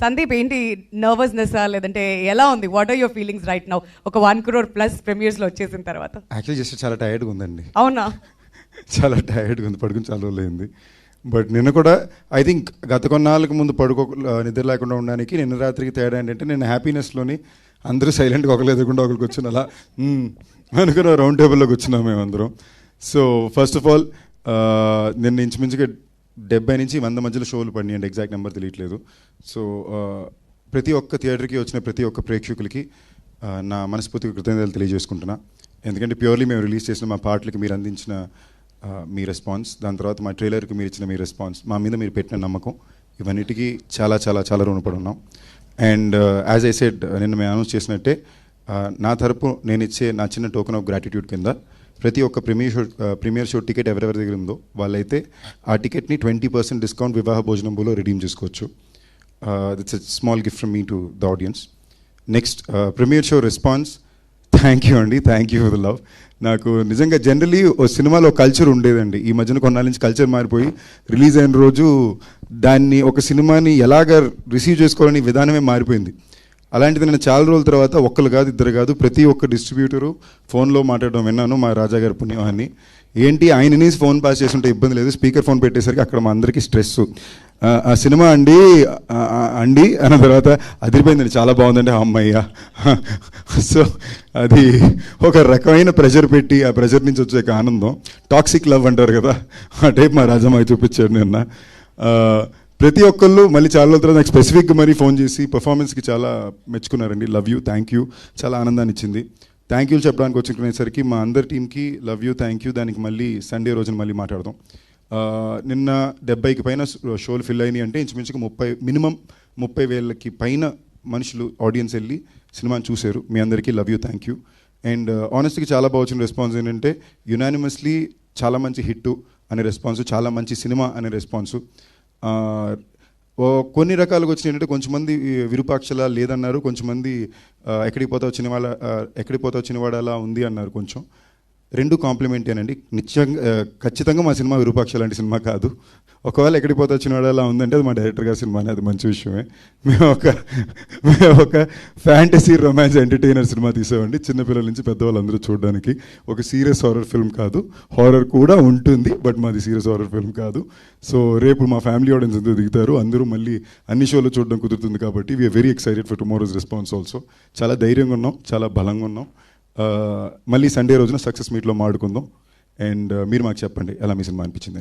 సందీప్ ఏంటి నర్వస్నెస్ లేదంటే ఎలా ఉంది? What are your feelings right now? ఒక 1 crore ప్లస్ ప్రీమియర్స్ లో వచ్చేసిన తర్వాత. యాక్చువల్లీ జస్ట్ చాలా టైర్డ్గా ఉందండి. అవునా? చాలా టైర్డ్గా ఉంది, పడుకుని చాలా రోజులు అయింది. బట్ నిన్న కూడా ఐ థింక్ గత కొన్నాళ్ళకి ముందు నిద్ర లేకుండా ఉండడానికి నిన్న రాత్రికి తేడా ఏంటంటే నేను హ్యాపీనెస్లోని అందరూ సైలెంట్గా ఒకరు ఎదుర్కొంటే ఒకరికి కూర్చుని అలా అనుకున్న రౌండ్ టేబుల్లో కూర్చున్నాం మేమందరం. సో ఫస్ట్ ఆఫ్ ఆల్ నిన్న ఇంచుమించుగా 70 నుంచి 100 మధ్యలో షోలు పడినాయండి, ఎగ్జాక్ట్ నెంబర్ తెలియట్లేదు. సో ప్రతి ఒక్క థియేటర్కి వచ్చిన ప్రతి ఒక్క ప్రేక్షకులకి నా మనస్ఫూర్తిగా కృతజ్ఞతలు తెలియజేసుకుంటున్నా. ఎందుకంటే ప్యూర్లీ మేము రిలీజ్ చేసిన మా పాటలకి మీరు అందించిన మీ రెస్పాన్స్, దాని తర్వాత మా ట్రైలర్కి మీరు ఇచ్చిన మీ రెస్పాన్స్, మా మీద మీరు పెట్టిన నమ్మకం, ఇవన్నిటికీ చాలా చాలా చాలా రుణపడి ఉన్నాం. అండ్ యాజ్ ఐ సెడ్ నిన్న మేము అనౌన్స్ చేసినట్టే నా తరపు నేను ఇచ్చే నా చిన్న టోకెన్ ఆఫ్ గ్రాటిట్యూడ్ కింద ప్రతి ఒక్క ప్రీమియర్ షో టికెట్ ఎవరెవరి దగ్గర ఉందో వాళ్ళైతే ఆ టికెట్ని 20% డిస్కౌంట్ వివాహ భోజనంలో రిడీమ్ చేసుకోవచ్చు. That's a small gift from me to the audience. Next premiere show response, thank you అండి, thank you for the love. నాకు నిజంగా జనరలీ ఓ సినిమాలో కల్చర్ ఉండేదండి, ఈ మధ్యన కొన్నాళ్ళ నుంచి కల్చర్ మారిపోయి రిలీజ్ అయిన రోజు దాన్ని ఒక సినిమాని ఎలాగ రిసీవ్ చేసుకోవాలని విధానమే మారిపోయింది. అలాంటిది నేను చాలా రోజుల తర్వాత ఒక్కరు కాదు ఇద్దరు కాదు ప్రతి ఒక్క డిస్ట్రిబ్యూటరు ఫోన్లో మాట్లాడడం విన్నాను. మా రాజా గారి పుణ్యమాన్ని ఏంటి ఆయనని ఫోన్ పాస్ చేస్తుంటే ఇబ్బంది లేదు, స్పీకర్ ఫోన్ పెట్టేసరికి అక్కడ మా అందరికీ స్ట్రెస్. ఆ సినిమా అండి అన్న తర్వాత అదిరిపోయిందండి, చాలా బాగుందండి అమ్మయ్య. సో అది ఒక రకమైన ప్రెషర్ పెట్టి ఆ ప్రెషర్ నుంచి వచ్చే ఆనందం, టాక్సిక్ లవ్ అంటారు కదా, ఆ టైప్ మా రాజామాయి చూపించాడు నిన్న. ప్రతి ఒక్కళ్ళు మళ్ళీ చాలా రోజుల తర్వాత నాకు స్పెసిఫిక్గా మరీ ఫోన్ చేసి పర్ఫార్మెన్స్కి చాలా మెచ్చుకున్నారండి. లవ్ యూ, థ్యాంక్ యూ, చాలా ఆనందాన్ని ఇచ్చింది. థ్యాంక్ యూలు చెప్పడానికి వచ్చుకునేసరికి మా అందరి టీంకి లవ్ యూ, థ్యాంక్ యూ. దానికి మళ్ళీ సండే రోజున మళ్ళీ మాట్లాడదాం. నిన్న 70కి పైన షోలు ఫిల్ అయినాయి అంటే ఇంచుమించుగా మినిమం 30,000కి పైన మనుషులు ఆడియన్స్ వెళ్ళి సినిమాని చూశారు. మీ అందరికీ love you, thank you. And ఆనెస్ట్గా చాలా బాగా వచ్చిన రెస్పాన్స్ ఏంటంటే యునానిమస్లీ చాలా మంచి హిట్ అనే రెస్పాన్సు, చాలా మంచి సినిమా అనే రెస్పాన్సు. కొన్ని రకాలుగా వచ్చినాయి ఏంటంటే కొంచెంమంది విరూపాక్షలా లేదన్నారు, కొంచెంమంది ఎక్కడికి పోతా వచ్చినవాడు అలా ఉంది అన్నారు. కొంచెం రెండు కాంప్లిమెంటేనండి. ఖచ్చితంగా మా సినిమా విరూపాక్ష లాంటి సినిమా కాదు. ఒకవేళ ఎక్కడికి పోతా వచ్చినవాడు అలా ఉందంటే అది మా డైరెక్టర్ గారి సినిమా, అది మంచి విషయమే. మేము ఒక ఫ్యాంటసీ రొమాన్స్ ఎంటర్టైనర్ సినిమా తీసామండి, చిన్నపిల్లల నుంచి పెద్దవాళ్ళందరూ చూడడానికి. ఒక సీరియస్ హారర్ ఫిల్మ్ కాదు, హారర్ కూడా ఉంటుంది బట్ మాది సీరియస్ హారర్ ఫిల్మ్ కాదు. సో రేపు మా ఫ్యామిలీ ఆడియన్స్ అందరూ దిగుతారు, అందరూ మళ్ళీ అన్ని షోలు చూడడం కుదురుతుంది కాబట్టి we're very excited for tomorrow's response also. చాలా ధైర్యంగా ఉన్నాం, చాలా బలంగా ఉన్నాం. మళ్ళీ సండే రోజున సక్సెస్ మీట్లో మాడుకుందాం. అండ్ మీరు మాకు చెప్పండి ఎలా మీ సినిమా అనిపించింది.